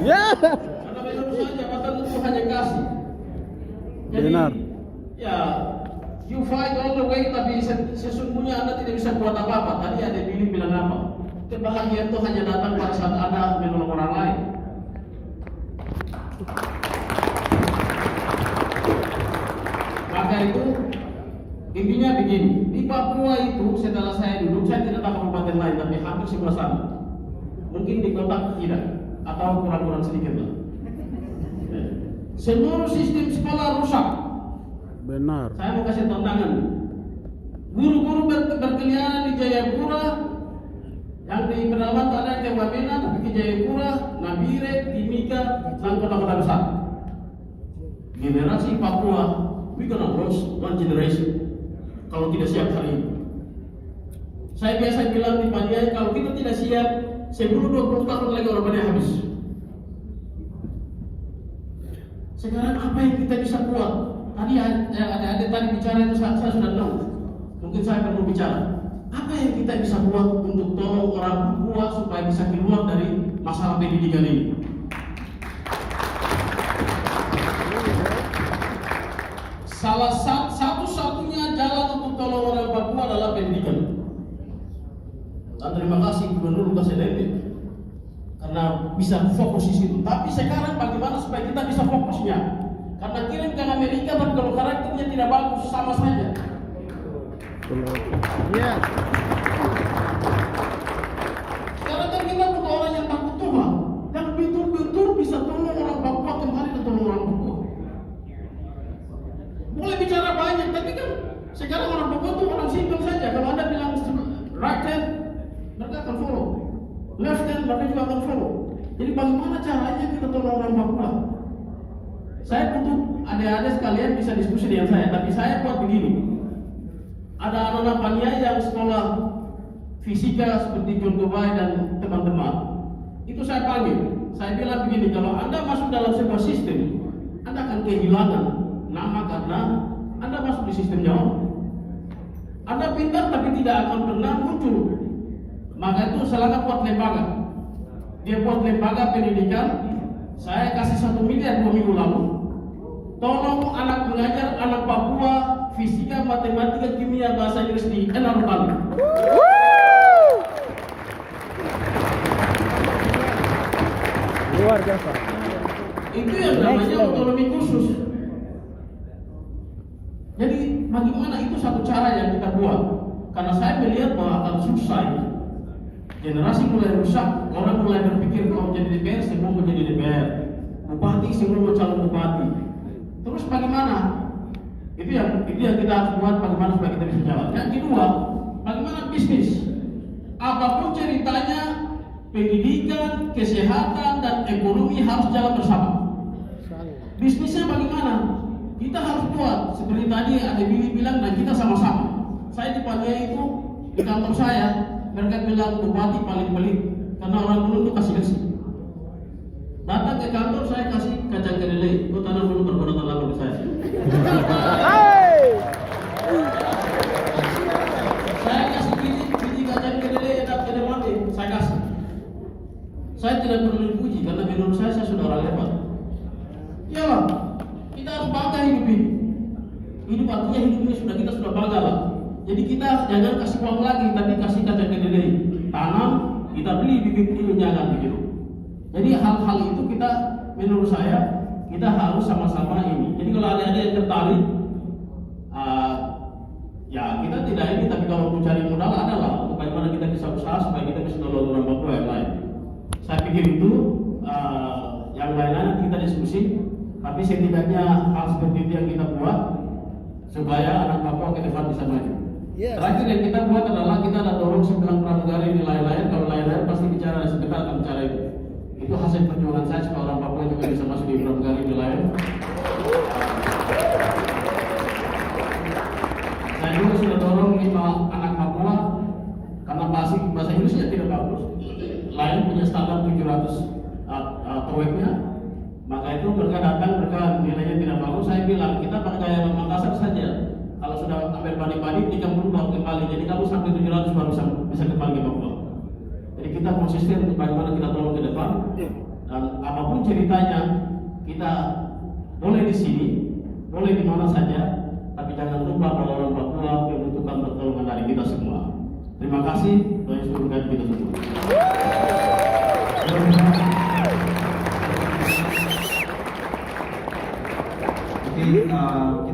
Karena menurut saya jabatan itu hanya kasih. Jadi, Benar. ya, you fight all the way, tapi sesungguhnya Anda tidak bisa buat apa-apa. Tadi ada Billy bilang apa? Kebahagiaan itu hanya datang pada saat Anda menolong orang lain. Maka itu intinya begini, di Papua itu setelah saya duduk, saya tidak tahu kabupaten lain, tapi hampir semua sama. Mungkin di kota tidak, atau kurang-kurang sedikit lah. Seluruh sistem sekolah rusak. Benar. Saya mau kasih tantangan. Guru-guru berkeliaran di Jayapura, yang di pedalaman ada yang ke Wamena, tapi ke Jayapura, Nabire, Timika, dan kota-kota besar. Generasi Papua, we gonna lose one generation kalau tidak siap hari ini. Saya biasa bilang di Paniai, kalau kita tidak siap, 10-20 tahun lagi orang Paniai habis. Sekarang apa yang kita bisa buat? Tadi ada tadi bicara itu saya sudah tahu. Mungkin saya perlu bicara. Apa yang kita bisa buat untuk tolong orang Papua supaya bisa keluar dari masalah pendidikan ini? Salah satu-satunya jalan untuk tolong orang Papua adalah pendidikan. Dan terima kasih Gubernur Lukas NMB karena bisa fokus di situ. Tapi sekarang bagaimana supaya kita bisa fokusnya? Karena kirim ke Amerika, tapi kalau karakternya tidak bagus, sama saja. Iya. Sekarang kan kita butuh orang yang takut Tuhan, yang betul-betul bisa tolong orang Papua kembali dan tolong orang Papua. Boleh bicara banyak, tapi kan sekarang orang Papua itu orang simpel saja. Kalau Anda bilang right hand, mereka akan follow. Left hand, mereka juga akan follow. Jadi bagaimana caranya kita tolong orang Papua? Saya butuh adik-adik sekalian bisa diskusi dengan saya, tapi saya buat begini. Ada anak-anak Paniai yang sekolah fisika seperti John Gobai dan teman-teman. Itu saya panggil. Saya bilang begini, kalau Anda masuk dalam sebuah sistem, Anda akan kehilangan nama karena Anda masuk di sistem Jawa. Anda pintar tapi tidak akan pernah muncul. Maka itu silakan buat lembaga. Dia buat lembaga pendidikan. Saya kasih 1 miliar 2 minggu lalu. Tolong anak mengajar anak Papua fisika, matematika, kimia, bahasa Inggris di NR Bali. Luar biasa. Itu yang namanya otonomi khusus. Jadi bagaimana itu satu cara yang kita buat? Karena saya melihat bahwa akan susah. Generasi mulai rusak, orang mulai berpikir kalau jadi DPR semua mau jadi DPR, bupati semua mau calon bupati. Terus bagaimana? Itu yang kita harus buat bagaimana supaya kita bisa jalan. Yang kedua, bagaimana bisnis? Apapun ceritanya, pendidikan, kesehatan dan ekonomi harus jalan bersama. Bisnisnya bagaimana? Kita harus buat seperti tadi ada Billy bilang dan kita sama-sama. Saya di Paniai itu di kantor saya, mereka bilang bupati paling pelit karena orang dulu itu kasih bersih. Datang ke kantor saya kasih kacang kedelai, kau tanam dulu baru datang lama ke saya. Saya kasih biji kacang kedelai enak ke depan saya kasih. Saya tidak perlu dipuji karena menurut saya sudah orang hebat. Ya lah, kita harus bangga hidup ini. Hidup artinya hidup ini kita sudah bangga lah. Jadi kita jangan kasih uang lagi, tapi kasih kacang kedelai. Tanam, kita beli bibit ini jangan begitu. Jadi hal-hal itu kita, menurut saya, kita harus sama-sama ini. Jadi kalau ada yang tertarik, ya kita tidak ini, tapi kalau mau cari modal adalah untuk bagaimana kita bisa usaha supaya kita bisa nolong orang Papua yang lain. Saya pikir itu yang lain-lain kita diskusi, tapi setidaknya hal seperti itu yang kita buat supaya anak Papua ke depan bisa maju. Terakhir yang kita buat adalah kita ada dorong 9 pramugari di lain-lain. Kalau lain-lain pasti bicara sebentar akan bicara itu. Itu hasil perjuangan saya supaya orang Papua juga bisa masuk di pramugari di lain. Saya juga sudah dorong 5 anak Papua karena bahasa Inggrisnya tidak bagus. Lain punya standar 700 TOEIC-nya. Maka itu mereka datang, mereka nilainya tidak bagus. Saya bilang kita pakai Makassar saja. Kalau sudah ambil balik-balik, 30 baru kembali. Jadi kamu sampai 700 baru bisa kembali ke Papua. Jadi kita konsisten untuk bagaimana kita tolong ke depan. Dan apapun ceritanya, kita boleh di sini, boleh di mana saja, tapi jangan lupa bahwa orang Papua membutuhkan pertolongan dari kita semua. Terima kasih, Tuhan Yesus memberkati kita semua. Oke,